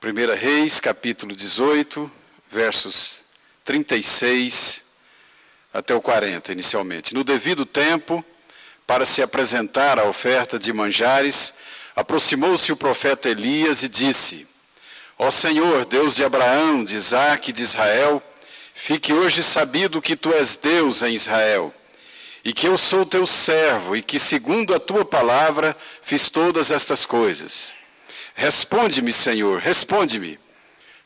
1 Reis, capítulo 18, versos 36 até o 40, inicialmente. No devido tempo, para se apresentar a oferta de manjares, aproximou-se o profeta Elias e disse: Ó Senhor, Deus de Abraão, de Isaque e de Israel, fique hoje sabido que tu és Deus em Israel, e que eu sou teu servo, e que segundo a tua palavra fiz todas estas coisas. Responde-me, Senhor, responde-me,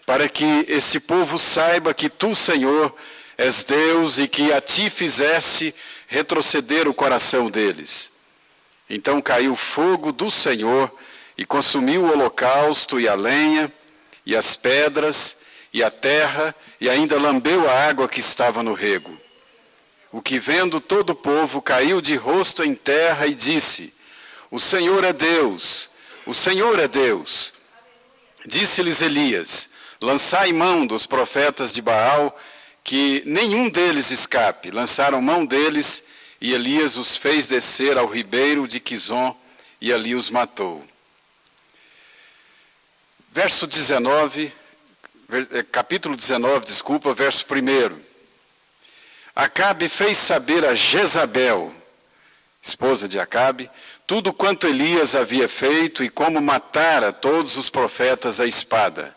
para que este povo saiba que tu, Senhor, és Deus e que a ti fizeste retroceder o coração deles. Então caiu fogo do Senhor e consumiu o holocausto e a lenha e as pedras e a terra e ainda lambeu a água que estava no rego. O que vendo todo o povo caiu de rosto em terra e disse: O Senhor é Deus, o Senhor é Deus. Disse-lhes Elias: Lançai mão dos profetas de Baal, que nenhum deles escape. Lançaram mão deles, e Elias os fez descer ao ribeiro de Quizon, e ali os matou. Verso 19, capítulo 19, verso 1. Acabe fez saber a Jezabel, esposa de Acabe, tudo quanto Elias havia feito e como matara todos os profetas à espada.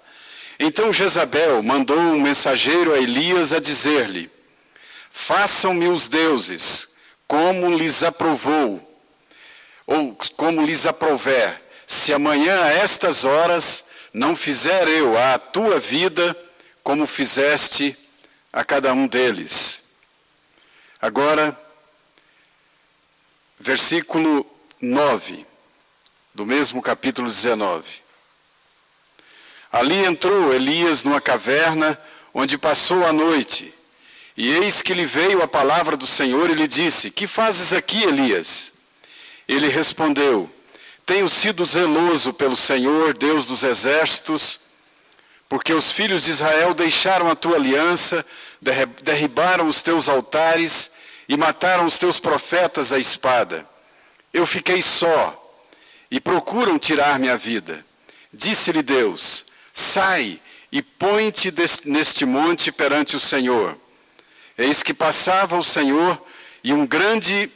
Então Jezabel mandou um mensageiro a Elias a dizer-lhe: Façam-me os deuses, como lhes aprovou, ou como lhes aprouver, se amanhã a estas horas não fizer eu à tua vida como fizeste a cada um deles. Agora, versículo 9, do mesmo capítulo 19. Ali entrou Elias numa caverna, onde passou a noite. E eis que lhe veio a palavra do Senhor e lhe disse: Que fazes aqui, Elias? Ele respondeu: Tenho sido zeloso pelo Senhor, Deus dos exércitos, porque os filhos de Israel deixaram a tua aliança, derribaram os teus altares e mataram os teus profetas à espada. Eu fiquei só e procuram tirar minha vida. Disse-lhe Deus: Sai e põe-te neste monte perante o Senhor. Eis que passava o Senhor e um grande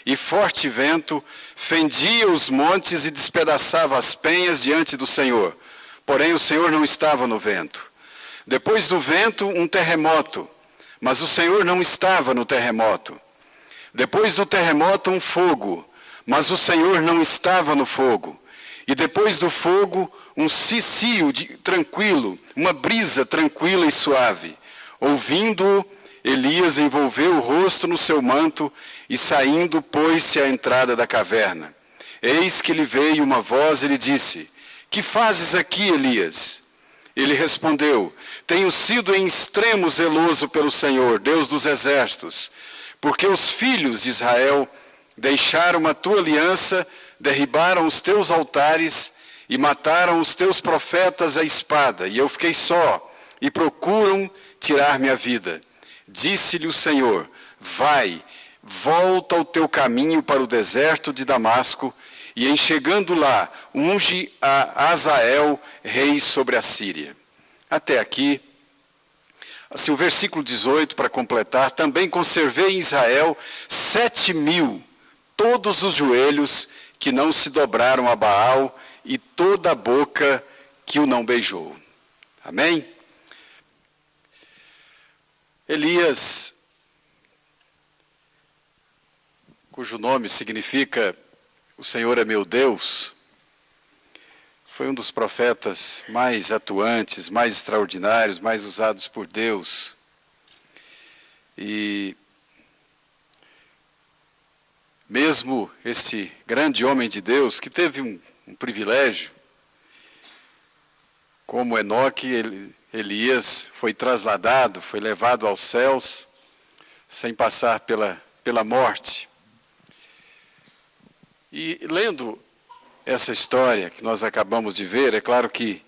e forte vento fendia os montes e despedaçava as penhas diante do Senhor. Porém o Senhor não estava no vento. Depois do vento, um terremoto, mas o Senhor não estava no terremoto. Depois do terremoto, um fogo, mas o Senhor não estava no fogo. E depois do fogo, um cicio tranquilo, uma brisa tranquila e suave. Ouvindo-o, Elias envolveu o rosto no seu manto e saindo pôs-se à entrada da caverna. Eis que lhe veio uma voz e lhe disse: Que fazes aqui, Elias? Ele respondeu: Tenho sido em extremo zeloso pelo Senhor, Deus dos exércitos, porque os filhos de Israel deixaram a tua aliança, derribaram os teus altares e mataram os teus profetas à espada, e eu fiquei só, e procuram tirar minha vida. Disse-lhe o Senhor: Vai, volta ao teu caminho para o deserto de Damasco, e em chegando lá, unge a Azael, rei sobre a Síria. Até aqui, assim, o versículo 18, para completar: Também conservei em Israel 7.000, todos os joelhos que não se dobraram a Baal, e toda a boca que o não beijou. Amém? Elias, cujo nome significa O Senhor é meu Deus, foi um dos profetas mais atuantes, mais extraordinários, mais usados por Deus. E mesmo esse grande homem de Deus, que teve um privilégio, como Enoque, Elias foi trasladado, foi levado aos céus, sem passar pela morte. E lendo essa história que nós acabamos de ver, é claro que,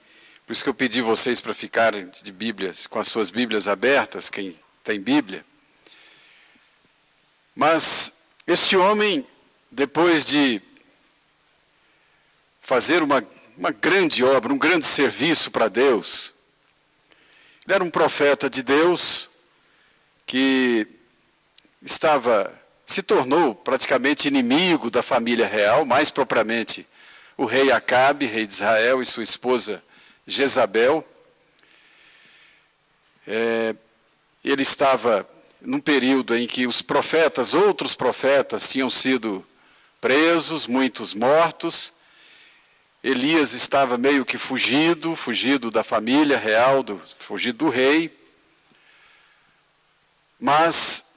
por isso que eu pedi vocês para ficarem de Bíblias, com as suas Bíblias abertas, quem tem Bíblia. Mas este homem, depois de fazer uma grande obra, um grande serviço para Deus. Ele era um profeta de Deus que se tornou praticamente inimigo da família real, mais propriamente o rei Acabe, rei de Israel, e sua esposa Jezabel. Ele estava num período em que os profetas, outros profetas, tinham sido presos, muitos mortos. Elias estava meio que fugido da família real, fugido do rei. Mas,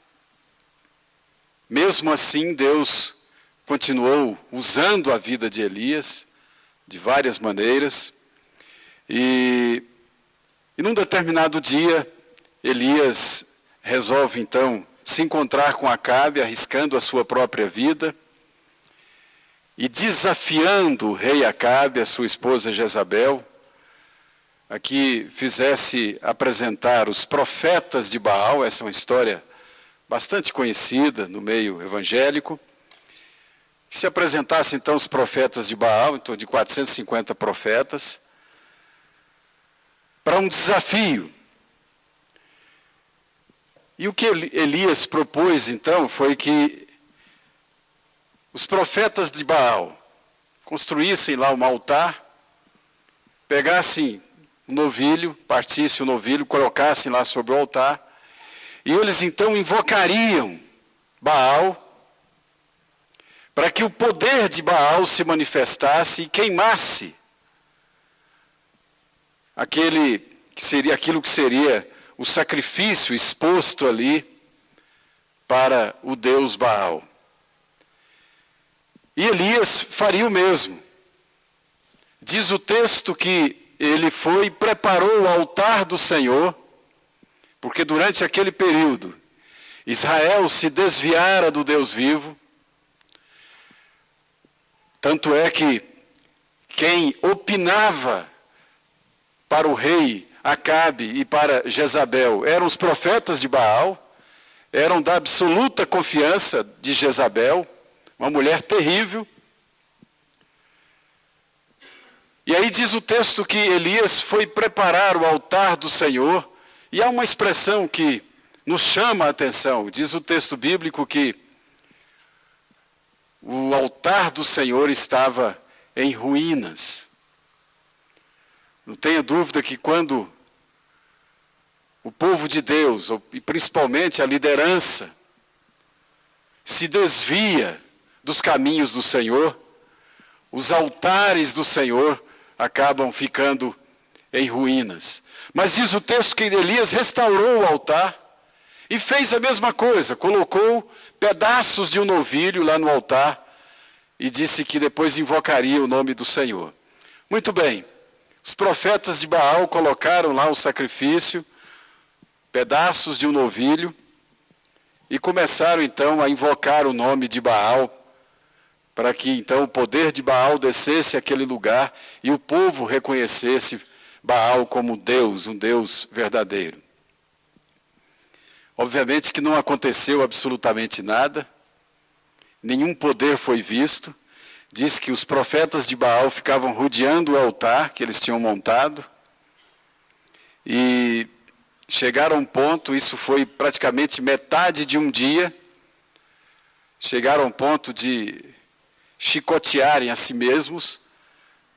mesmo assim, Deus continuou usando a vida de Elias de várias maneiras. E num determinado dia, Elias resolve então se encontrar com Acabe, arriscando a sua própria vida e desafiando o rei Acabe, a sua esposa Jezabel, a que fizesse apresentar os profetas de Baal. Essa é uma história bastante conhecida no meio evangélico. Se apresentasse então os profetas de Baal, em torno de 450 profetas, para um desafio. E o que Elias propôs então foi que os profetas de Baal construíssem lá um altar, pegassem um novilho, partissem o novilho, colocassem lá sobre o altar, e eles então invocariam Baal, para que o poder de Baal se manifestasse e queimasse aquilo que seria o sacrifício exposto ali para o deus Baal. E Elias faria o mesmo. Diz o texto que ele foi e preparou o altar do Senhor, porque durante aquele período Israel se desviara do Deus vivo. Tanto é que quem opinava para o rei Acabe e para Jezabel eram os profetas de Baal, eram da absoluta confiança de Jezabel, uma mulher terrível. E aí diz o texto que Elias foi preparar o altar do Senhor, e há uma expressão que nos chama a atenção. Diz o texto bíblico que o altar do Senhor estava em ruínas. Não tenha dúvida que quando o povo de Deus, e principalmente a liderança, se desvia dos caminhos do Senhor, os altares do Senhor acabam ficando em ruínas. Mas diz o texto que Elias restaurou o altar e fez a mesma coisa, colocou pedaços de um novilho lá no altar e disse que depois invocaria o nome do Senhor. Muito bem, os profetas de Baal colocaram lá o sacrifício, pedaços de um novilho, e começaram então a invocar o nome de Baal, para que então o poder de Baal descesse àquele lugar e o povo reconhecesse Baal como Deus, um Deus verdadeiro. Obviamente que não aconteceu absolutamente nada, nenhum poder foi visto. Diz que os profetas de Baal ficavam rodeando o altar que eles tinham montado, e chegaram a um ponto, isso foi praticamente metade de um dia, chegaram a um ponto de chicotearem a si mesmos,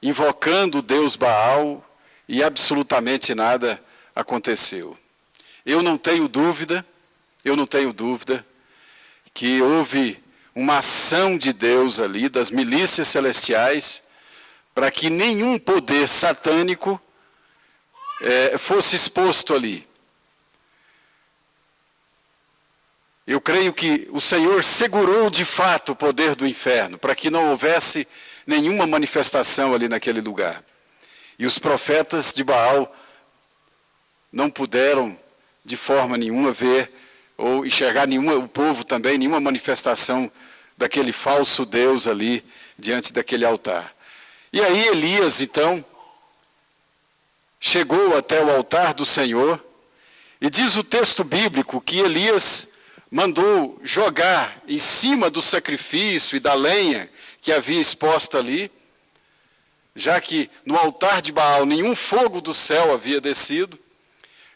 invocando o Deus Baal, e absolutamente nada aconteceu. Eu não tenho dúvida que houve uma ação de Deus ali, das milícias celestiais, para que nenhum poder satânico fosse exposto ali. Eu creio que o Senhor segurou de fato o poder do inferno, para que não houvesse nenhuma manifestação ali naquele lugar. E os profetas de Baal não puderam de forma nenhuma ver ou enxergar o povo também, nenhuma manifestação daquele falso Deus ali diante daquele altar. E aí Elias então chegou até o altar do Senhor, e diz o texto bíblico que Elias mandou jogar em cima do sacrifício e da lenha que havia exposta ali, já que no altar de Baal nenhum fogo do céu havia descido,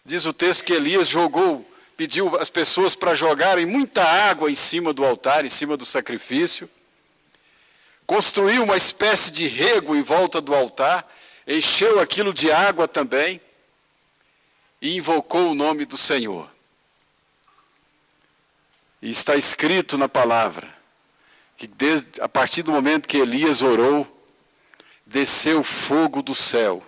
diz o texto que Elias pediu às pessoas para jogarem muita água em cima do altar, em cima do sacrifício, construiu uma espécie de rego em volta do altar, encheu aquilo de água também e invocou o nome do Senhor. E está escrito na palavra que a partir do momento que Elias orou, desceu fogo do céu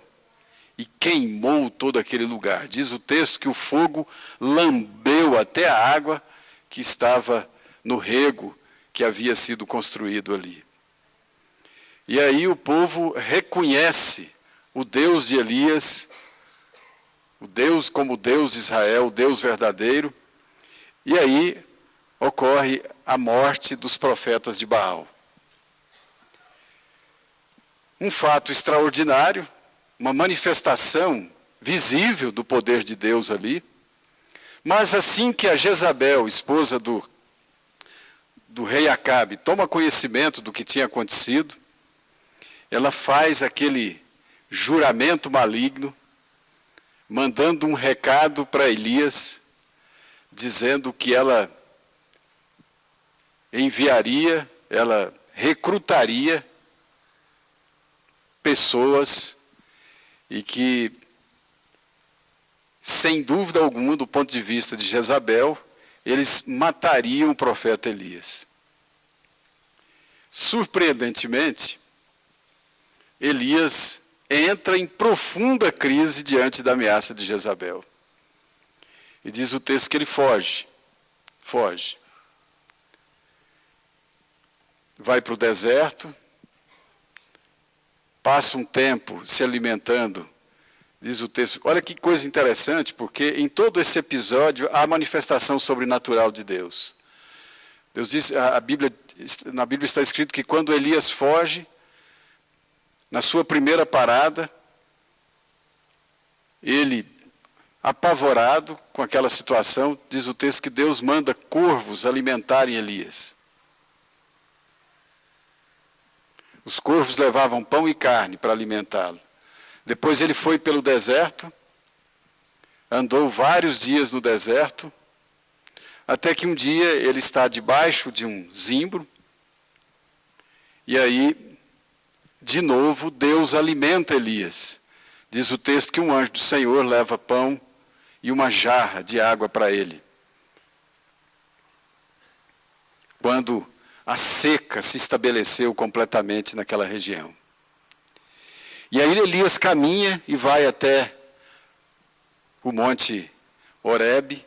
e queimou todo aquele lugar. Diz o texto que o fogo lambeu até a água que estava no rego que havia sido construído ali. E aí o povo reconhece o Deus de Elias, o Deus como Deus de Israel, o Deus verdadeiro, e aí ocorre a morte dos profetas de Baal. Um fato extraordinário, uma manifestação visível do poder de Deus ali, mas assim que a Jezabel, esposa do rei Acabe, toma conhecimento do que tinha acontecido, ela faz aquele juramento maligno, mandando um recado para Elias, dizendo que ela enviaria, ela recrutaria pessoas e que, sem dúvida alguma, do ponto de vista de Jezabel, eles matariam o profeta Elias. Surpreendentemente, Elias entra em profunda crise diante da ameaça de Jezabel. E diz o texto que ele foge. Vai para o deserto, passa um tempo se alimentando, diz o texto. Olha que coisa interessante, porque em todo esse episódio há a manifestação sobrenatural de Deus. Deus diz, na Bíblia está escrito que quando Elias foge, na sua primeira parada, ele, apavorado com aquela situação, diz o texto que Deus manda corvos alimentarem Elias. Os corvos levavam pão e carne para alimentá-lo. Depois ele foi pelo deserto, andou vários dias no deserto, até que um dia ele está debaixo de um zimbro, e aí, de novo, Deus alimenta Elias. Diz o texto que um anjo do Senhor leva pão e uma jarra de água para ele. Quando a seca se estabeleceu completamente naquela região. E aí Elias caminha e vai até o monte Horebe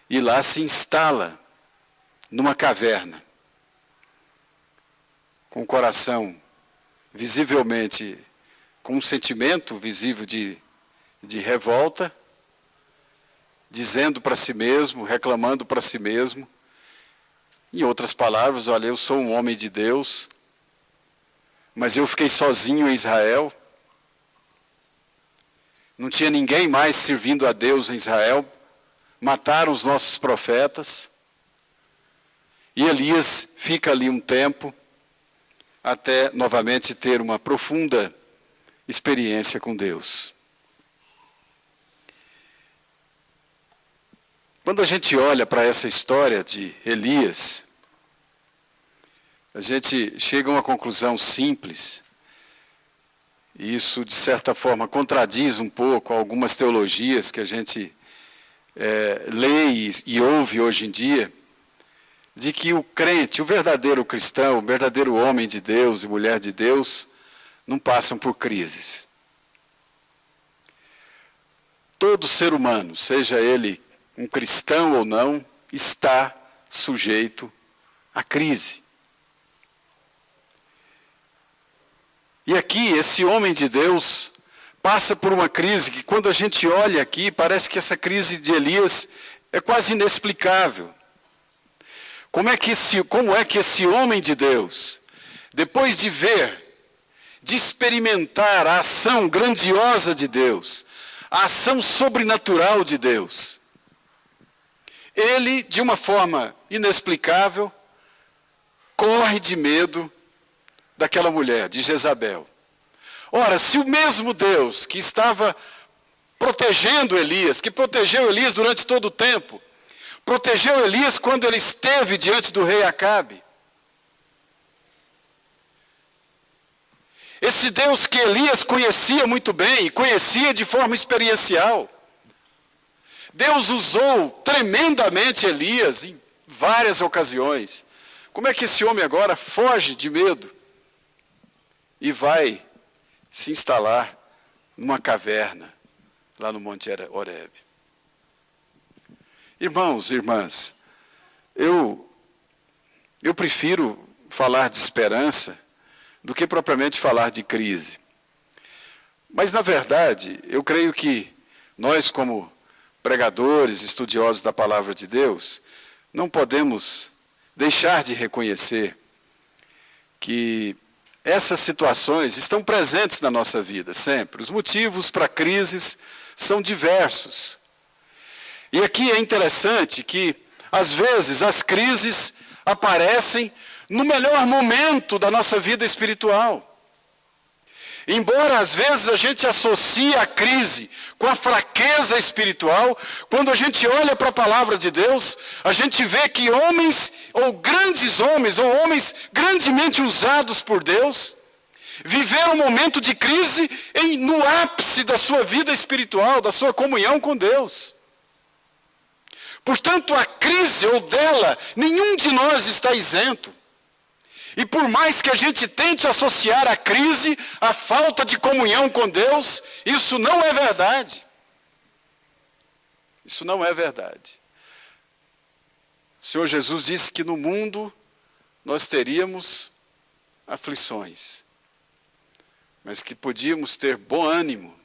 e lá se instala numa caverna, com o coração visivelmente, com um sentimento visível de revolta, dizendo para si mesmo, reclamando para si mesmo, em outras palavras, olha, eu sou um homem de Deus, mas eu fiquei sozinho em Israel, não tinha ninguém mais servindo a Deus em Israel, mataram os nossos profetas, e Elias fica ali um tempo, até novamente ter uma profunda experiência com Deus. Quando a gente olha para essa história de Elias, a gente chega a uma conclusão simples, e isso, de certa forma, contradiz um pouco algumas teologias que a gente lê e ouve hoje em dia, de que o crente, o verdadeiro cristão, o verdadeiro homem de Deus e mulher de Deus, não passam por crises. Todo ser humano, seja ele um cristão ou não, está sujeito à crise. E aqui, esse homem de Deus passa por uma crise que, quando a gente olha aqui, parece que essa crise de Elias é quase inexplicável. Como é que esse homem de Deus, depois de ver, de experimentar a ação grandiosa de Deus, a ação sobrenatural de Deus, ele, de uma forma inexplicável, corre de medo daquela mulher, de Jezabel. Ora, se o mesmo Deus que estava protegendo Elias, que protegeu Elias durante todo o tempo, protegeu Elias quando ele esteve diante do rei Acabe, esse Deus que Elias conhecia muito bem, e conhecia de forma experiencial, Deus usou tremendamente Elias em várias ocasiões. Como é que esse homem agora foge de medo e vai se instalar numa caverna lá no Monte Horebe? Irmãos, irmãs, eu prefiro falar de esperança do que propriamente falar de crise. Mas, na verdade, eu creio que nós, como pregadores, estudiosos da palavra de Deus, não podemos deixar de reconhecer que essas situações estão presentes na nossa vida, sempre. Os motivos para crises são diversos. E aqui é interessante que, às vezes, as crises aparecem no melhor momento da nossa vida espiritual. Embora às vezes a gente associe a crise com a fraqueza espiritual, quando a gente olha para a palavra de Deus, a gente vê que homens, ou grandes homens, ou homens grandemente usados por Deus, viveram um momento de crise no ápice da sua vida espiritual, da sua comunhão com Deus. Portanto, a crise ou dela, nenhum de nós está isento. E por mais que a gente tente associar a crise à falta de comunhão com Deus, isso não é verdade. Isso não é verdade. O Senhor Jesus disse que no mundo nós teríamos aflições, mas que podíamos ter bom ânimo,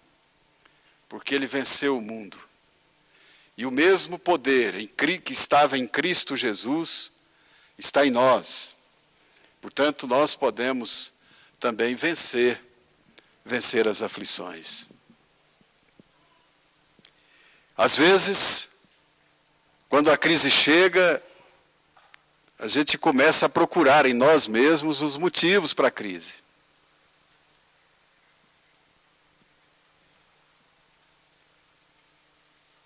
porque Ele venceu o mundo. E o mesmo poder que estava em Cristo Jesus está em nós. Portanto, nós podemos também vencer as aflições. Às vezes, quando a crise chega, a gente começa a procurar em nós mesmos os motivos para a crise.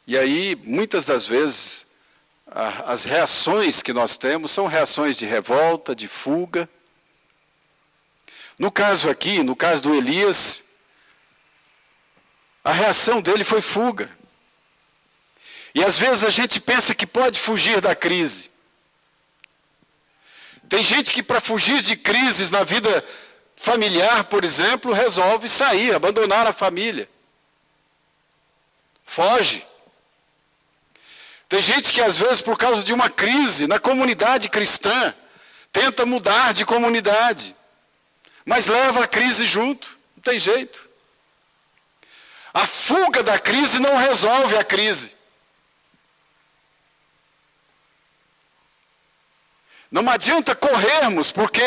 E aí, muitas das vezes, as reações que nós temos são reações de revolta, de fuga. No caso aqui, no caso do Elias, a reação dele foi fuga. E às vezes a gente pensa que pode fugir da crise. Tem gente que para fugir de crises na vida familiar, por exemplo, resolve sair, abandonar a família. Foge. Tem gente que, às vezes, por causa de uma crise na comunidade cristã, tenta mudar de comunidade, mas leva a crise junto, não tem jeito. A fuga da crise não resolve a crise. Não adianta corrermos, porque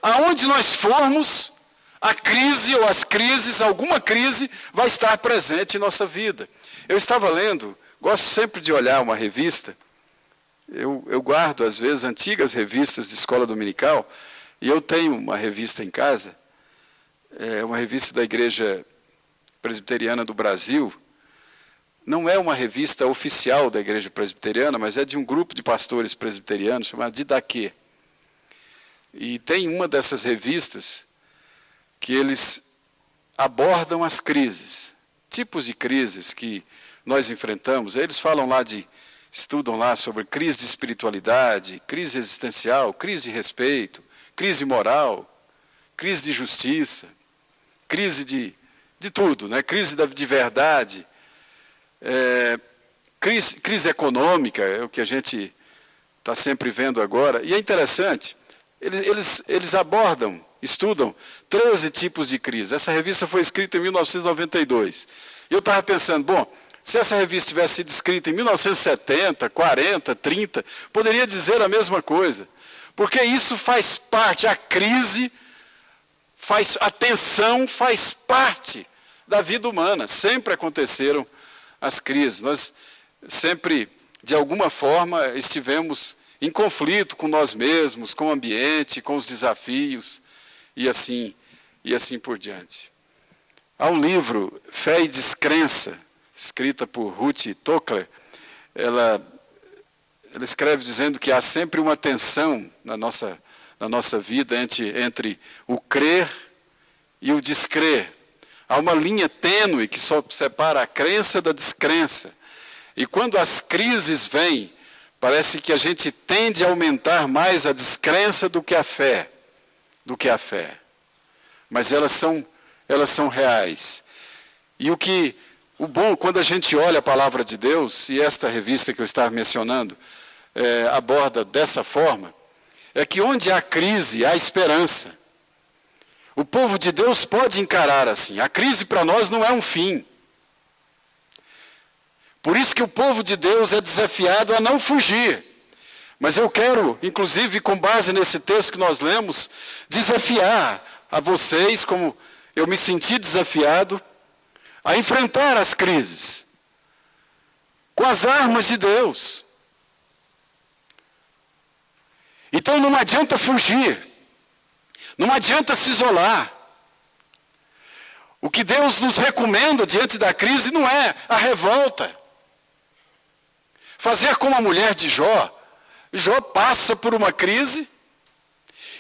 aonde nós formos, a crise ou as crises, alguma crise, vai estar presente em nossa vida. Eu estava lendo, gosto sempre de olhar uma revista, eu guardo às vezes antigas revistas de escola dominical, e eu tenho uma revista em casa, uma revista da Igreja Presbiteriana do Brasil. Não é uma revista oficial da Igreja Presbiteriana, mas é de um grupo de pastores presbiterianos chamado Didaquê. E tem uma dessas revistas que eles abordam as crises, tipos de crises que nós enfrentamos. Eles falam lá estudam lá sobre crise de espiritualidade, crise existencial, crise de respeito, crise moral, crise de justiça, crise de tudo, né? Crise de verdade, crise econômica, é o que a gente está sempre vendo agora. E é interessante, eles abordam, estudam 13 tipos de crise. Essa revista foi escrita em 1992. E eu estava pensando, bom, se essa revista tivesse sido escrita em 1970, 40, 30, poderia dizer a mesma coisa. Porque isso faz parte, a crise, a tensão faz parte da vida humana. Sempre aconteceram as crises. Nós sempre, de alguma forma, estivemos em conflito com nós mesmos, com o ambiente, com os desafios, e assim por diante. Há um livro, Fé e Descrença, escrita por Ruth Tockler. Ela escreve dizendo que há sempre uma tensão na nossa vida entre o crer e o descrer. Há uma linha tênue que só separa a crença da descrença. E quando as crises vêm, parece que a gente tende a aumentar mais a descrença do que a fé. Mas elas são reais. E o bom, quando a gente olha a palavra de Deus, e esta revista que eu estava mencionando aborda dessa forma, é que onde há crise, há esperança. O povo de Deus pode encarar assim. A crise para nós não é um fim. Por isso que o povo de Deus é desafiado a não fugir. Mas eu quero, inclusive com base nesse texto que nós lemos, desafiar a vocês, como eu me senti desafiado, a enfrentar as crises com as armas de Deus. Então não adianta fugir, não adianta se isolar. O que Deus nos recomenda diante da crise não é a revolta. Fazer como a mulher de Jó. Jó passa por uma crise,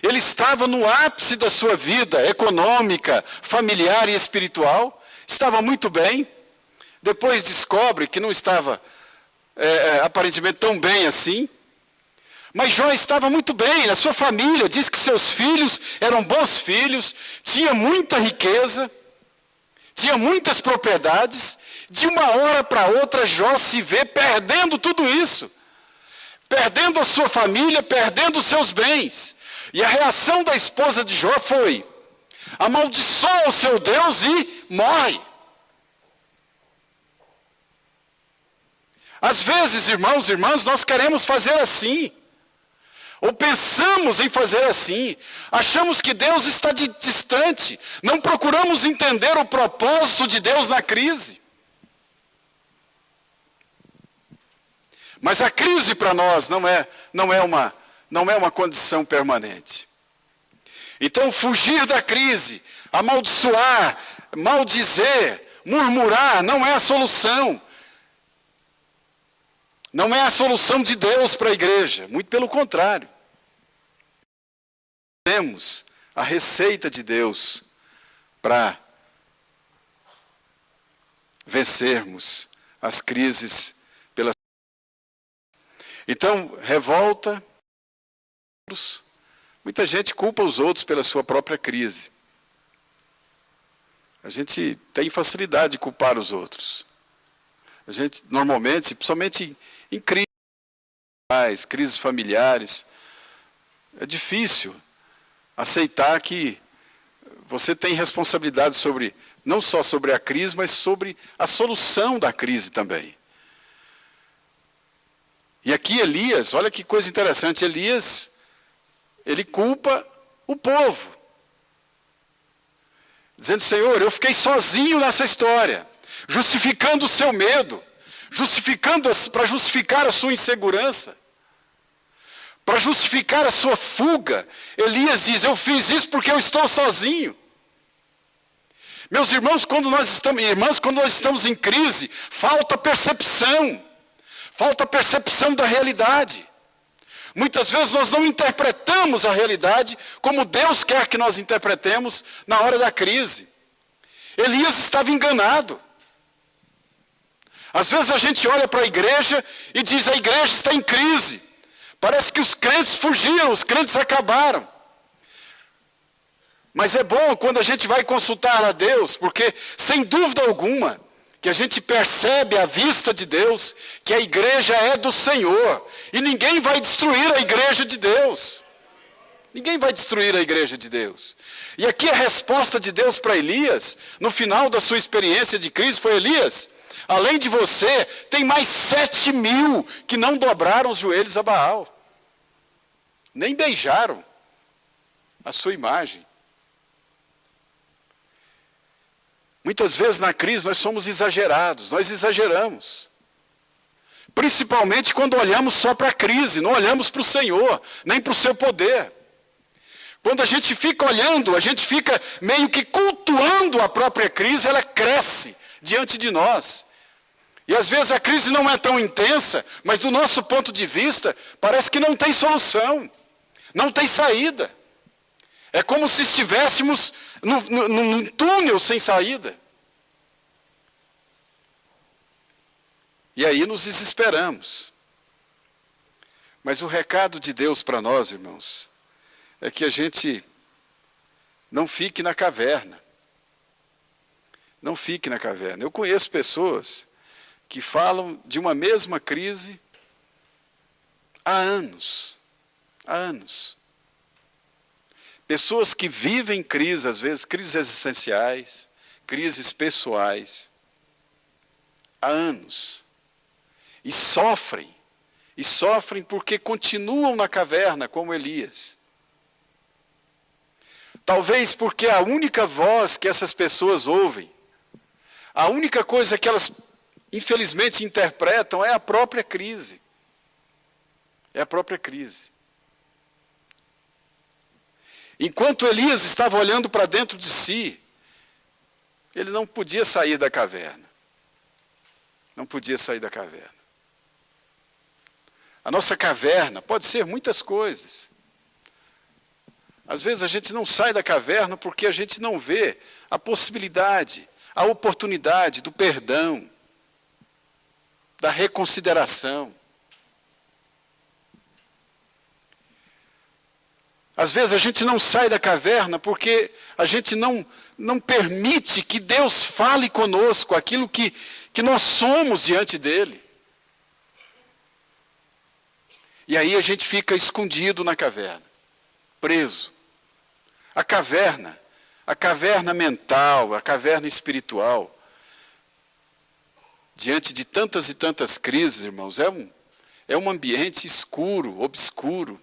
ele estava no ápice da sua vida econômica, familiar e espiritual, estava muito bem, depois descobre que não estava aparentemente tão bem assim, mas Jó estava muito bem, na sua família, diz que seus filhos eram bons filhos, tinha muita riqueza, tinha muitas propriedades. De uma hora para outra, Jó se vê perdendo tudo isso, perdendo a sua família, perdendo os seus bens. E a reação da esposa de Jó foi: amaldiçoa o seu Deus e morre. Às vezes, irmãos e irmãs, nós queremos fazer assim. Ou pensamos em fazer assim. Achamos que Deus está distante. Não procuramos entender o propósito de Deus na crise. Mas a crise para nós não é uma condição permanente. Então, fugir da crise, amaldiçoar, maldizer, murmurar, não é a solução. Não é a solução de Deus para a igreja, muito pelo contrário. Temos a receita de Deus para vencermos as crises. Então, revolta. Muita gente culpa os outros pela sua própria crise. A gente tem facilidade de culpar os outros. A gente, normalmente, principalmente em crises familiares, é difícil aceitar que você tem responsabilidade não só sobre a crise, mas sobre a solução da crise também. E aqui Elias, olha que coisa interessante, Elias, ele culpa o povo. Dizendo: Senhor, eu fiquei sozinho nessa história, justificando o seu medo, para justificar a sua insegurança, para justificar a sua fuga. Elias diz: eu fiz isso porque eu estou sozinho. Meus irmãos, quando nós estamos em crise, falta percepção da realidade. Muitas vezes nós não interpretamos a realidade como Deus quer que nós interpretemos na hora da crise. Elias estava enganado. Às vezes a gente olha para a igreja e diz: a igreja está em crise. Parece que os crentes fugiram, os crentes acabaram. Mas é bom quando a gente vai consultar a Deus, porque sem dúvida alguma, que a gente percebe à vista de Deus que a igreja é do Senhor. E ninguém vai destruir a igreja de Deus. Ninguém vai destruir a igreja de Deus. E aqui a resposta de Deus para Elias, no final da sua experiência de crise, foi: Elias, além de você, tem mais 7.000 que não dobraram os joelhos a Baal. Nem beijaram a sua imagem. Muitas vezes na crise nós somos exagerados, nós exageramos. Principalmente quando olhamos só para a crise, não olhamos para o Senhor, nem para o seu poder. Quando a gente fica olhando, a gente fica meio que cultuando acentuando a própria crise, ela cresce diante de nós. E às vezes a crise não é tão intensa, mas do nosso ponto de vista, parece que não tem solução, não tem saída. É como se estivéssemos num túnel sem saída. E aí nos desesperamos. Mas o recado de Deus para nós, irmãos, é que a gente não fique na caverna. Não fique na caverna. Eu conheço pessoas que falam de uma mesma crise há anos. Há anos. Pessoas que vivem crises, às vezes crises existenciais, crises pessoais, há anos. E sofrem porque continuam na caverna como Elias. Talvez porque a única voz que essas pessoas ouvem, a única coisa que elas infelizmente interpretam é a própria crise. É a própria crise. Enquanto Elias estava olhando para dentro de si, ele não podia sair da caverna. Não podia sair da caverna. A nossa caverna pode ser muitas coisas. Às vezes a gente não sai da caverna porque a gente não vê a possibilidade, a oportunidade do perdão, da reconsideração. Às vezes a gente não sai da caverna porque a gente não permite que Deus fale conosco aquilo que nós somos diante dele. E aí a gente fica escondido na caverna, preso. A caverna mental, a caverna espiritual, diante de tantas e tantas crises, irmãos, é um ambiente escuro, obscuro.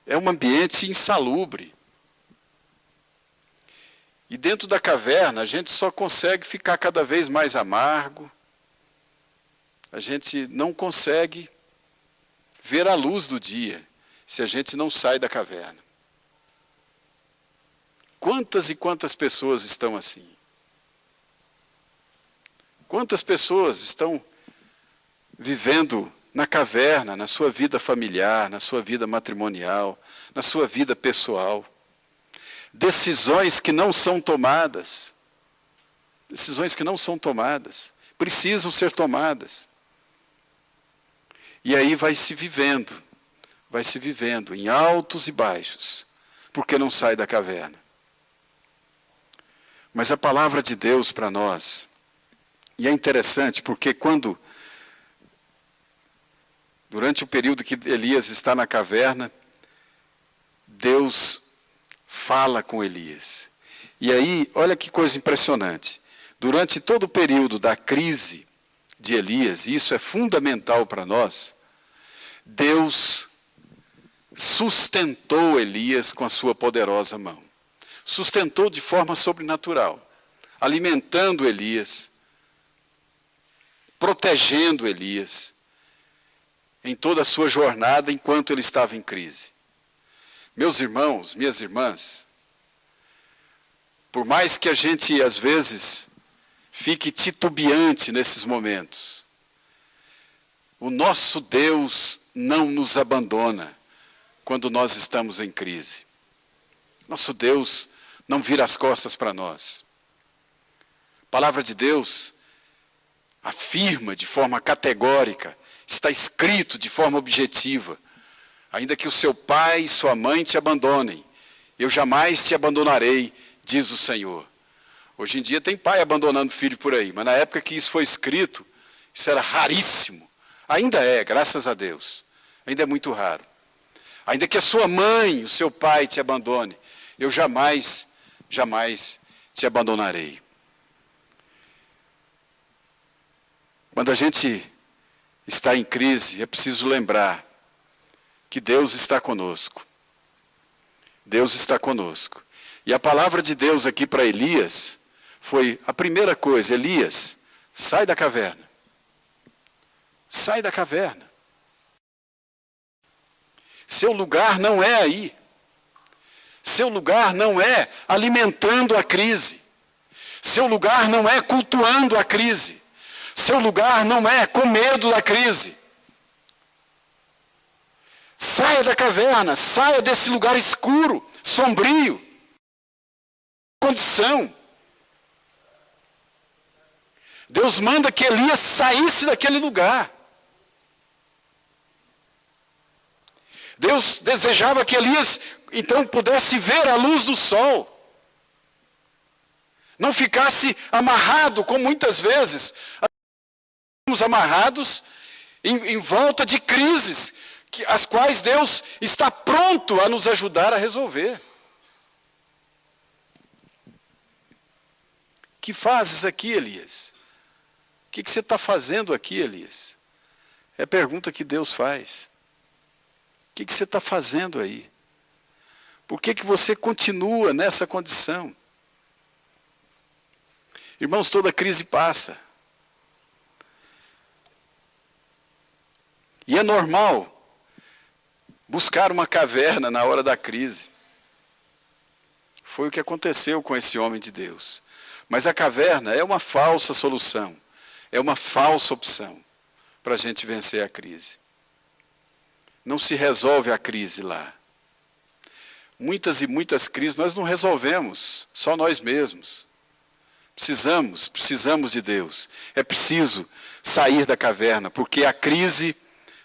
É um ambiente insalubre. E dentro da caverna, a gente só consegue ficar cada vez mais amargo. A gente não consegue ver a luz do dia se a gente não sai da caverna. Quantas e quantas pessoas estão assim? Quantas pessoas estão vivendo na caverna, na sua vida familiar, na sua vida matrimonial, na sua vida pessoal? Decisões que não são tomadas. Decisões que não são tomadas. Precisam ser tomadas. E aí vai se vivendo em altos e baixos, porque não sai da caverna. Mas a palavra de Deus para nós, e é interessante porque durante o período que Elias está na caverna, Deus fala com Elias. E aí, olha que coisa impressionante. Durante todo o período da crise de Elias, e isso é fundamental para nós, Deus sustentou Elias com a sua poderosa mão. Sustentou de forma sobrenatural, alimentando Elias, protegendo Elias em toda a sua jornada enquanto ele estava em crise. Meus irmãos, minhas irmãs, por mais que a gente às vezes fique titubeante nesses momentos, o nosso Deus não nos abandona quando nós estamos em crise. Nosso Deus não vira as costas para nós. A palavra de Deus afirma de forma categórica, está escrito de forma objetiva: ainda que o seu pai e sua mãe te abandonem, eu jamais te abandonarei, diz o Senhor. Hoje em dia tem pai abandonando filho por aí, mas na época que isso foi escrito, isso era raríssimo. Ainda é, graças a Deus. Ainda é muito raro. Ainda que a sua mãe, o seu pai te abandone, eu jamais te abandonarei. Quando a gente está em crise, é preciso lembrar que Deus está conosco. Deus está conosco. E a palavra de Deus aqui para Elias foi a primeira coisa: Elias, sai da caverna. Sai da caverna. Seu lugar não é aí. seu lugar não é alimentando a crise. Seu lugar não é cultuando a crise. Seu lugar não é com medo da crise. Saia da caverna, saia desse lugar escuro, sombrio. Condição. Deus manda que Elias saísse daquele lugar. Deus desejava que Elias, então, pudesse ver a luz do sol. Não ficasse amarrado, como muitas vezes estamos amarrados em volta de crises, as quais Deus está pronto a nos ajudar a resolver. Que fazes aqui, Elias? O que você está fazendo aqui, Elias? É a pergunta que Deus faz. O que você está fazendo aí? Por que você continua nessa condição? Irmãos, toda crise passa. E é normal buscar uma caverna na hora da crise. Foi o que aconteceu com esse homem de Deus. Mas a caverna é uma falsa solução. É uma falsa opção para a gente vencer a crise. Não se resolve a crise lá. Muitas e muitas crises nós não resolvemos, só nós mesmos. Precisamos de Deus. É preciso sair da caverna, porque a crise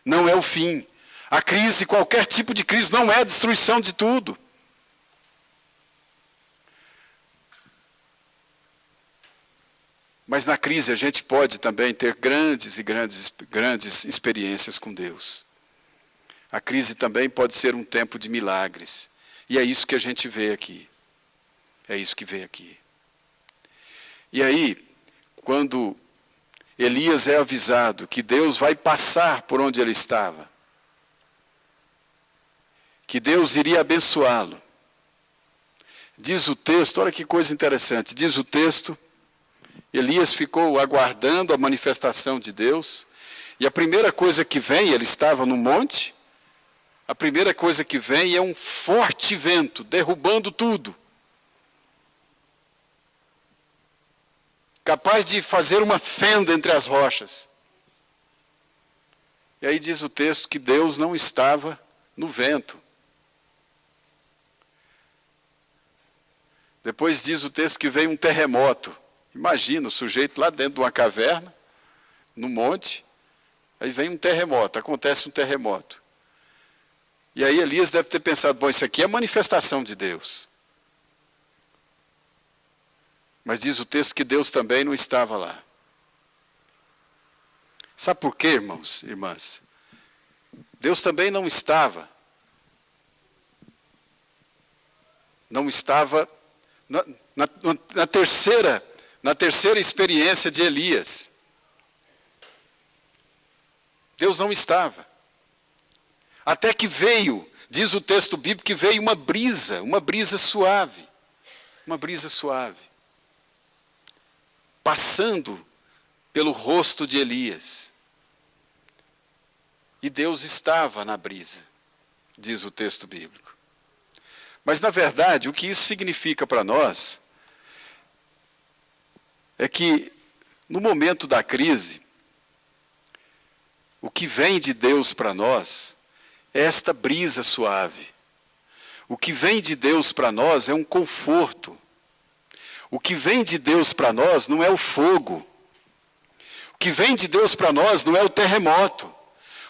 não é o fim. A crise, qualquer tipo de crise, não é a destruição de tudo. Mas na crise a gente pode também ter grandes experiências com Deus. A crise também pode ser um tempo de milagres. E é isso que a gente vê aqui. É isso que vê aqui. E aí, quando Elias é avisado que Deus vai passar por onde ele estava, que Deus iria abençoá-lo, diz o texto, olha que coisa interessante, diz o texto, Elias ficou aguardando a manifestação de Deus, e a primeira coisa que vem, ele estava no monte, a primeira coisa que vem é um forte vento, derrubando tudo. Capaz de fazer uma fenda entre as rochas. E aí diz o texto que Deus não estava no vento. Depois diz o texto que veio um terremoto. Imagina o sujeito lá dentro de uma caverna, no monte, aí vem um terremoto, acontece um terremoto. E aí Elias deve ter pensado, bom, isso aqui é a manifestação de Deus. Mas diz o texto que Deus também não estava lá. Sabe por quê, irmãos, irmãs? Deus também não estava. Não estava na terceira experiência de Elias. Deus não estava. Até que veio, diz o texto bíblico, que veio uma brisa suave. Uma brisa suave. Passando pelo rosto de Elias. E Deus estava na brisa, diz o texto bíblico. Mas, na verdade, o que isso significa para nós é que, no momento da crise, o que vem de Deus para nós é esta brisa suave. O que vem de Deus para nós é um conforto. O que vem de Deus para nós não é o fogo. O que vem de Deus para nós não é o terremoto.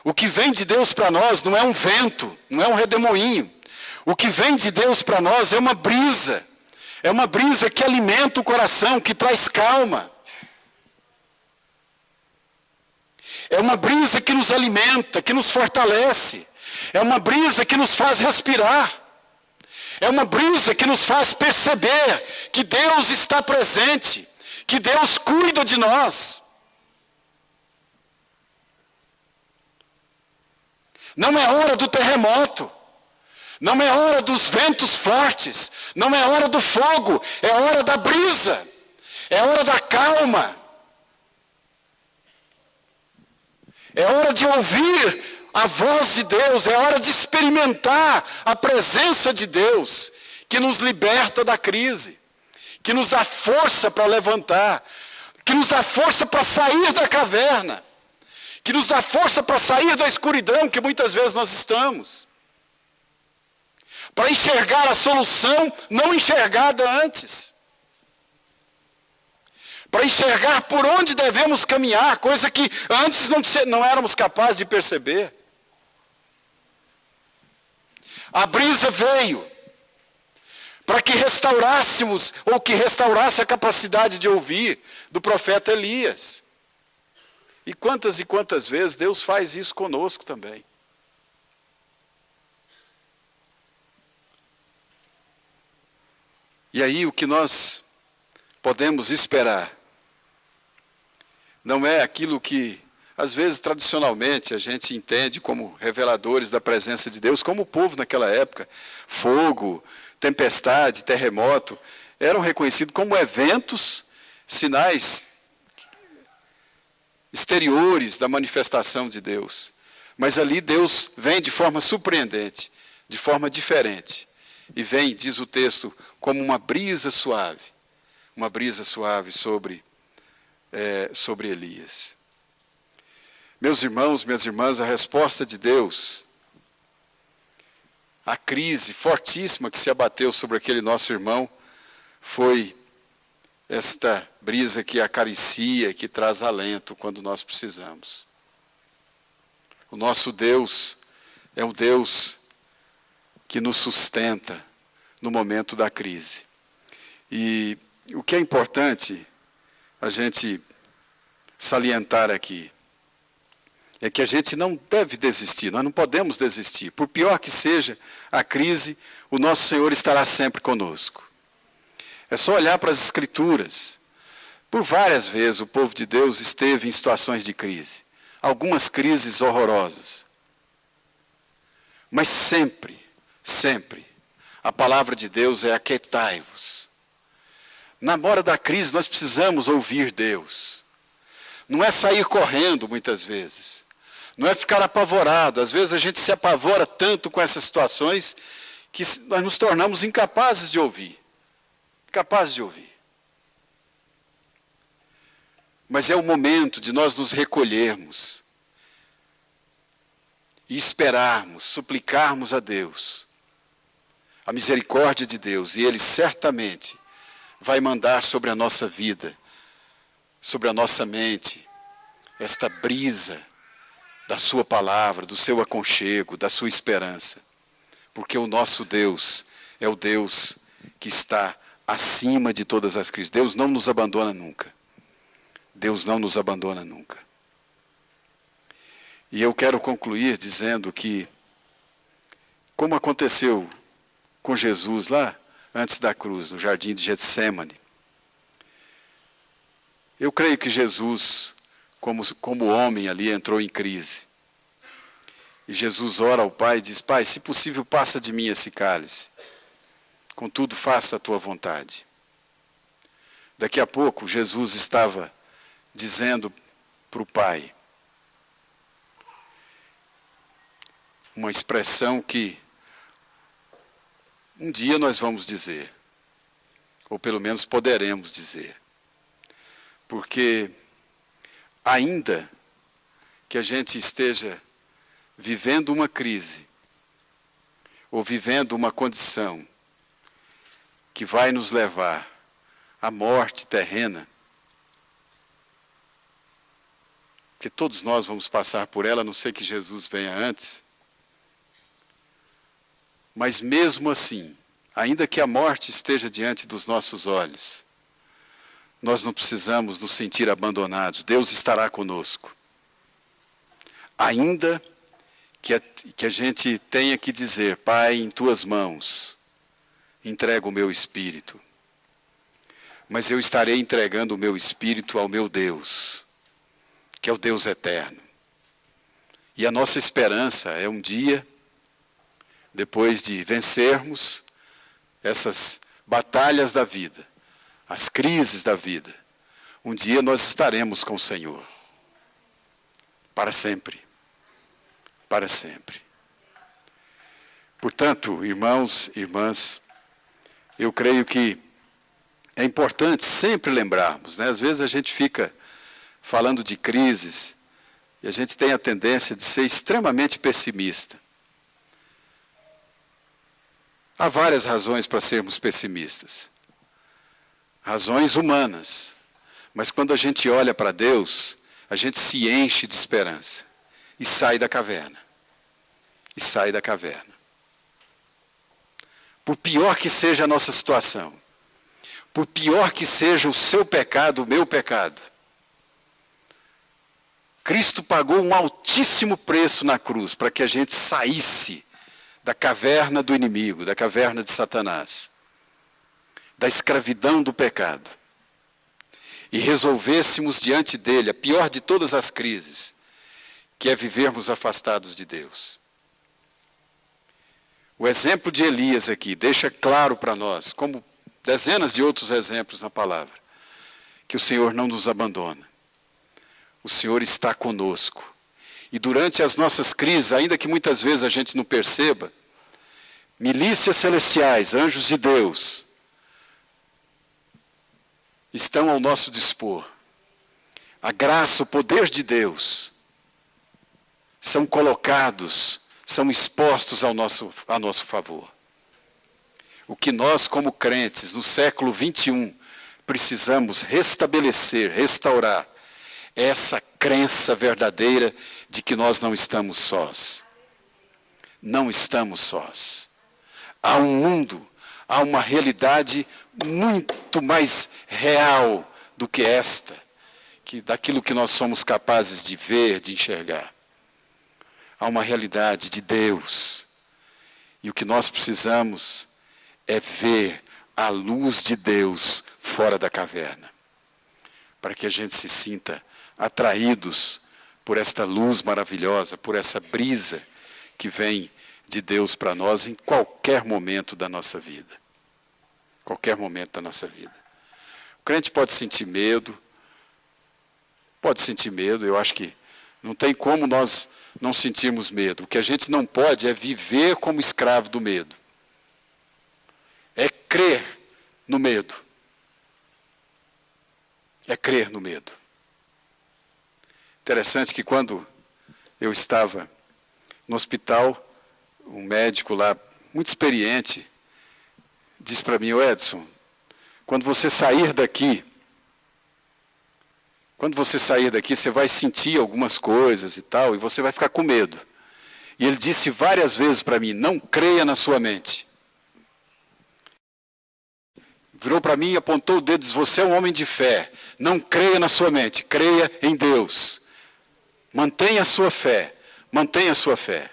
O que vem de Deus para nós não é um vento, não é um redemoinho. O que vem de Deus para nós é uma brisa. É uma brisa que alimenta o coração, que traz calma. É uma brisa que nos alimenta, que nos fortalece. É uma brisa que nos faz respirar. É uma brisa que nos faz perceber que Deus está presente, que Deus cuida de nós. Não é hora do terremoto, não é hora dos ventos fortes, não é hora do fogo, é hora da brisa, é hora da calma. É hora de ouvir a voz de Deus, é hora de experimentar a presença de Deus, que nos liberta da crise, que nos dá força para levantar, que nos dá força para sair da caverna, que nos dá força para sair da escuridão que muitas vezes nós estamos, para enxergar a solução não enxergada antes, para enxergar por onde devemos caminhar, coisa que antes não éramos capazes de perceber. A brisa veio para que restaurássemos, ou que restaurasse a capacidade de ouvir do profeta Elias. E quantas vezes Deus faz isso conosco também. E aí o que nós podemos esperar não é aquilo que, às vezes, tradicionalmente, a gente entende como reveladores da presença de Deus, como o povo naquela época. Fogo, tempestade, terremoto, eram reconhecidos como eventos, sinais exteriores da manifestação de Deus. Mas ali Deus vem de forma surpreendente, de forma diferente. E vem, diz o texto, como uma brisa suave sobre Elias. Meus irmãos, minhas irmãs, a resposta de Deus à crise fortíssima que se abateu sobre aquele nosso irmão foi esta brisa que acaricia, que traz alento quando nós precisamos. O nosso Deus é um Deus que nos sustenta no momento da crise. E o que é importante a gente salientar aqui é que a gente não deve desistir, nós não podemos desistir. Por pior que seja a crise, o nosso Senhor estará sempre conosco. É só olhar para as Escrituras. Por várias vezes o povo de Deus esteve em situações de crise. Algumas crises horrorosas. Mas sempre, a palavra de Deus é aquietai-vos. Na hora da crise nós precisamos ouvir Deus. Não é sair correndo muitas vezes. Não é ficar apavorado. Às vezes a gente se apavora tanto com essas situações que nós nos tornamos incapazes de ouvir. Incapazes de ouvir. Mas é o momento de nós nos recolhermos e esperarmos, suplicarmos a Deus, a misericórdia de Deus, e Ele certamente vai mandar sobre a nossa vida, sobre a nossa mente, esta brisa da sua palavra, do seu aconchego, da sua esperança. Porque o nosso Deus é o Deus que está acima de todas as crises. Deus não nos abandona nunca. Deus não nos abandona nunca. E eu quero concluir dizendo que, como aconteceu com Jesus lá, antes da cruz, no jardim de Getsêmani, eu creio que Jesus, como homem ali, entrou em crise. E Jesus ora ao Pai e diz: Pai, se possível, passa de mim esse cálice. Contudo, faça a tua vontade. Daqui a pouco, Jesus estava dizendo para o Pai uma expressão que um dia nós vamos dizer, ou pelo menos poderemos dizer. Porque ainda que a gente esteja vivendo uma crise, ou vivendo uma condição que vai nos levar à morte terrena, porque todos nós vamos passar por ela, a não ser que Jesus venha antes. Mas mesmo assim, ainda que a morte esteja diante dos nossos olhos, nós não precisamos nos sentir abandonados. Deus estará conosco. Ainda que a gente tenha que dizer: Pai, em tuas mãos entrego o meu espírito. Mas eu estarei entregando o meu espírito ao meu Deus, que é o Deus eterno. E a nossa esperança é um dia, depois de vencermos essas batalhas da vida, as crises da vida, um dia nós estaremos com o Senhor. Para sempre. Para sempre. Portanto, irmãos e irmãs, Eu creio que é importante sempre lembrarmos, né? Às vezes a gente fica falando de crises e a gente tem a tendência de ser extremamente pessimista. Há várias razões para sermos pessimistas. Razões humanas. Mas quando a gente olha para Deus, a gente se enche de esperança. E sai da caverna. E sai da caverna. Por pior que seja a nossa situação, por pior que seja o seu pecado, o meu pecado, Cristo pagou um altíssimo preço na cruz para que a gente saísse da caverna do inimigo, da caverna de Satanás, da escravidão do pecado, e resolvêssemos diante dele a pior de todas as crises, que é vivermos afastados de Deus. O exemplo de Elias aqui deixa claro para nós, como dezenas de outros exemplos na palavra, que o Senhor não nos abandona. O Senhor está conosco. E durante as nossas crises, ainda que muitas vezes a gente não perceba, milícias celestiais, anjos de Deus, estão ao nosso dispor. A graça, o poder de Deus, são colocados, são expostos a nosso favor. O que nós, como crentes, no século 21, precisamos restabelecer, restaurar, é essa crença verdadeira de que nós não estamos sós. Não estamos sós. Há um mundo, há uma realidade muito mais real do que esta, daquilo que nós somos capazes de ver, de enxergar. Há uma realidade de Deus. E o que nós precisamos é ver a luz de Deus fora da caverna, para que a gente se sinta atraídos por esta luz maravilhosa, por essa brisa que vem de Deus para nós em qualquer momento da nossa vida. Qualquer momento da nossa vida. O crente pode sentir medo, eu acho que não tem como nós não sentirmos medo. O que a gente não pode é viver como escravo do medo. É crer no medo. É crer no medo. Interessante que quando eu estava no hospital, um médico lá, muito experiente, disse para mim: Edson, quando você sair daqui, você vai sentir algumas coisas e tal, e você vai ficar com medo. E ele disse várias vezes para mim: não creia na sua mente. Virou para mim e apontou o dedo e disse: você é um homem de fé, não creia na sua mente, creia em Deus. Mantenha a sua fé, mantenha a sua fé.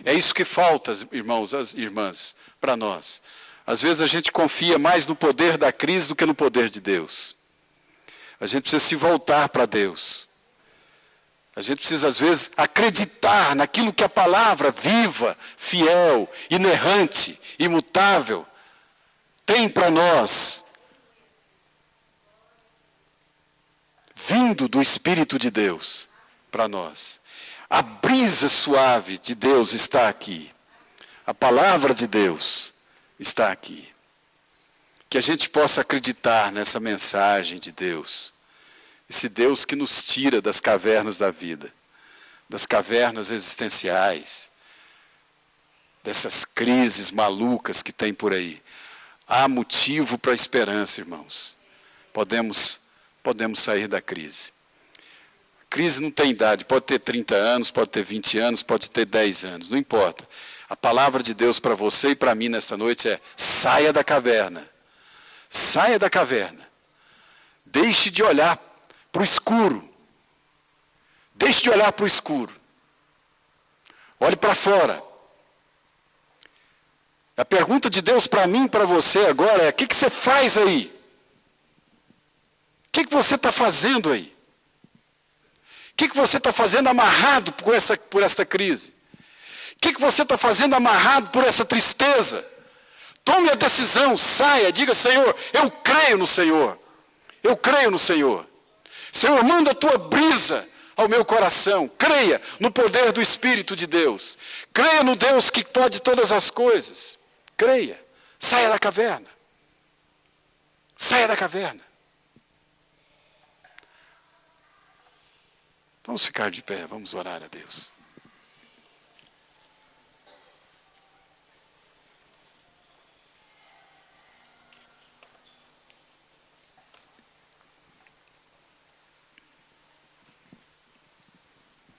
É isso que falta, irmãos, as irmãs, para nós. Às vezes a gente confia mais no poder da crise do que no poder de Deus. A gente precisa se voltar para Deus. A gente precisa, às vezes, acreditar naquilo que a palavra viva, fiel, inerrante, imutável, tem para nós. Vindo do Espírito de Deus para nós. A brisa suave de Deus está aqui. A palavra de Deus está aqui. Que a gente possa acreditar nessa mensagem de Deus. Esse Deus que nos tira das cavernas da vida, das cavernas existenciais, dessas crises malucas que tem por aí. Há motivo para a esperança, irmãos. Podemos sair da crise. A crise não tem idade, pode ter 30 anos, pode ter 20 anos, pode ter 10 anos, não importa. A palavra de Deus para você e para mim nesta noite é: saia da caverna. Saia da caverna. Deixe de olhar para o escuro. Deixe de olhar para o escuro. Olhe para fora. A pergunta de Deus para mim e para você agora é: o que você faz aí? O que você está fazendo aí? O que você está fazendo amarrado por esta crise? O que você está fazendo amarrado por essa tristeza? Tome a decisão, saia, diga: Senhor, eu creio no Senhor. Eu creio no Senhor. Senhor, manda a tua brisa ao meu coração. Creia no poder do Espírito de Deus. Creia no Deus que pode todas as coisas. Creia. Saia da caverna. Saia da caverna. Vamos ficar de pé, vamos orar a Deus.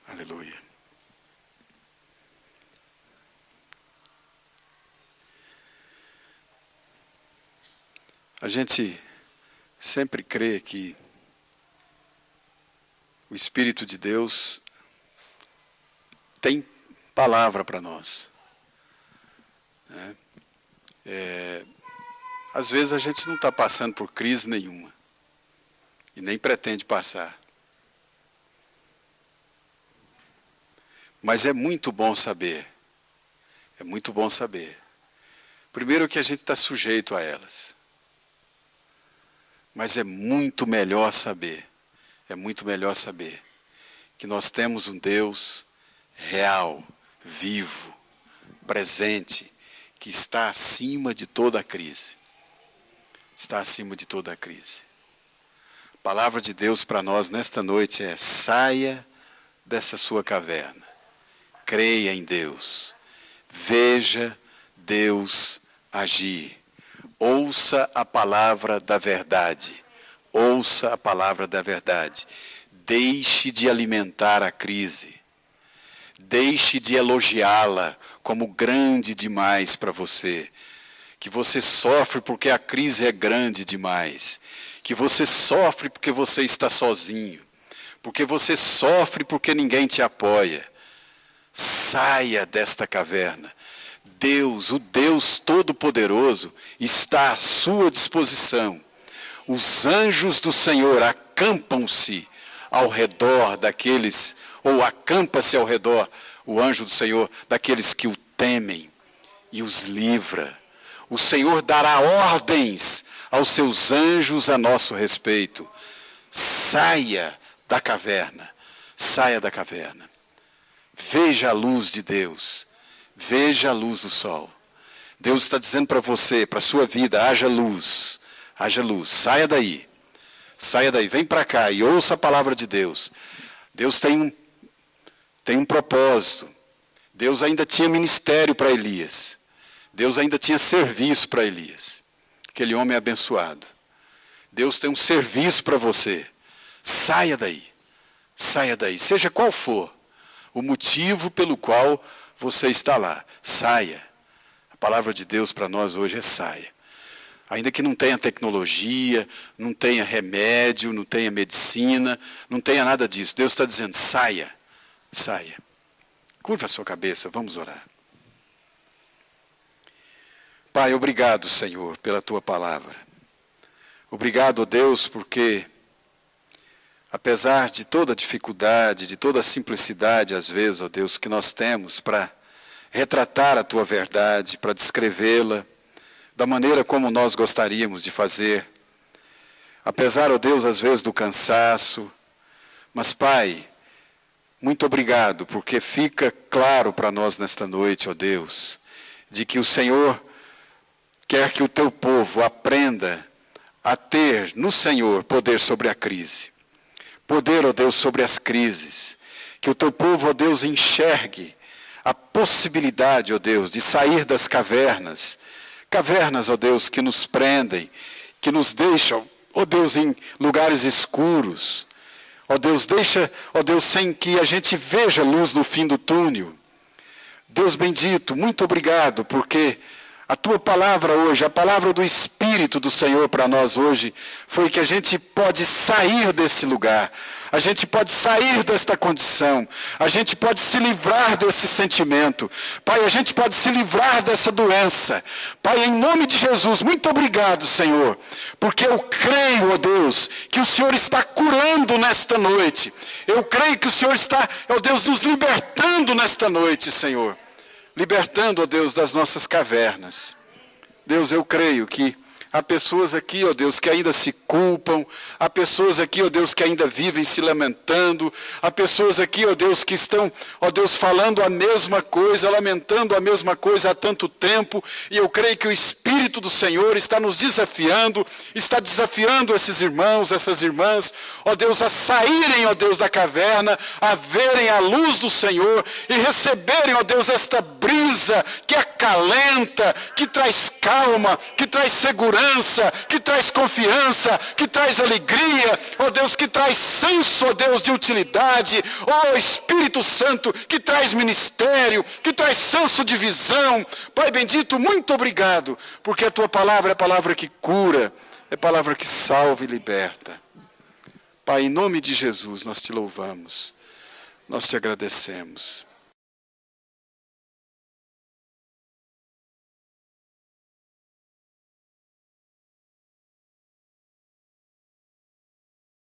Aleluia. A gente sempre crê que o Espírito de Deus tem palavra para nós. Né? Às vezes a gente não está passando por crise nenhuma. E nem pretende passar. Mas é muito bom saber. É muito bom saber. Primeiro que a gente está sujeito a elas. Mas é muito melhor saber que nós temos um Deus real, vivo, presente, que está acima de toda a crise. Está acima de toda a crise. A palavra de Deus para nós nesta noite é: saia dessa sua caverna. Creia em Deus. Veja Deus agir. Ouça a palavra da verdade. Ouça a palavra da verdade. Deixe de alimentar a crise. Deixe de elogiá-la como grande demais para você. Que você sofre porque a crise é grande demais. Que você sofre porque você está sozinho. Porque você sofre porque ninguém te apoia. Saia desta caverna. Deus, o Deus Todo-Poderoso, está à sua disposição. Os anjos do Senhor acampam-se ao redor daqueles, ou acampa-se ao redor, o anjo do Senhor, daqueles que o temem e os livra. O Senhor dará ordens aos seus anjos a nosso respeito. Saia da caverna. Saia da caverna. Veja a luz de Deus. Veja a luz do sol. Deus está dizendo para você, para a sua vida: haja luz. Haja luz. Saia daí. Saia daí. Vem para cá e ouça a palavra de Deus. Deus tem um propósito. Deus ainda tinha ministério para Elias. Deus ainda tinha serviço para Elias. Aquele homem abençoado. Deus tem um serviço para você. Saia daí. Saia daí. Seja qual for o motivo pelo qual você está lá. Saia. A palavra de Deus para nós hoje é saia. Ainda que não tenha tecnologia, não tenha remédio, não tenha medicina, não tenha nada disso. Deus está dizendo: saia. Saia. Curva a sua cabeça, vamos orar. Pai, obrigado, Senhor, pela tua palavra. Obrigado, ó Deus, porque apesar de toda a dificuldade, de toda a simplicidade, às vezes, ó Deus, que nós temos para retratar a tua verdade, para descrevê-la da maneira como nós gostaríamos de fazer, apesar, ó Deus, às vezes do cansaço, mas, Pai, muito obrigado, porque fica claro para nós nesta noite, ó Deus, de que o Senhor quer que o teu povo aprenda a ter no Senhor poder sobre a crise. Poder, ó Deus, sobre as crises. Que o teu povo, ó Deus, enxergue a possibilidade, ó Deus, de sair das cavernas. Cavernas, ó Deus, que nos prendem, que nos deixam, ó Deus, em lugares escuros. Ó Deus, deixa, ó Deus, sem que a gente veja luz no fim do túnel. Deus bendito, muito obrigado, porque a tua palavra hoje, a palavra do Espírito do Senhor para nós hoje, foi que a gente pode sair desse lugar, a gente pode sair desta condição, a gente pode se livrar desse sentimento. Pai, a gente pode se livrar dessa doença. Pai, em nome de Jesus, muito obrigado, Senhor, porque eu creio, ó Deus, que o Senhor está curando nesta noite. Eu creio que o Senhor está, ó Deus, nos libertando nesta noite, Senhor. Libertando, ó Deus, das nossas cavernas. Deus, eu creio que Há pessoas aqui, ó Deus, que ainda se culpam. Há pessoas aqui, ó Deus, que ainda vivem se lamentando. Há pessoas aqui, ó Deus, que estão, ó Deus, falando a mesma coisa, lamentando a mesma coisa há tanto tempo. E eu creio que o Espírito do Senhor está nos desafiando, está desafiando esses irmãos, essas irmãs, ó Deus, a saírem, ó Deus, da caverna, a verem a luz do Senhor e receberem, ó Deus, esta brisa que acalenta, que traz calma, que traz segurança, que traz confiança, que traz alegria, ó Deus, que traz senso, ó Deus, de utilidade, ó Espírito Santo, que traz ministério, que traz senso de visão. Pai bendito, muito obrigado, porque a tua palavra é a palavra que cura, é a palavra que salva e liberta. Pai, em nome de Jesus, nós te louvamos, nós te agradecemos.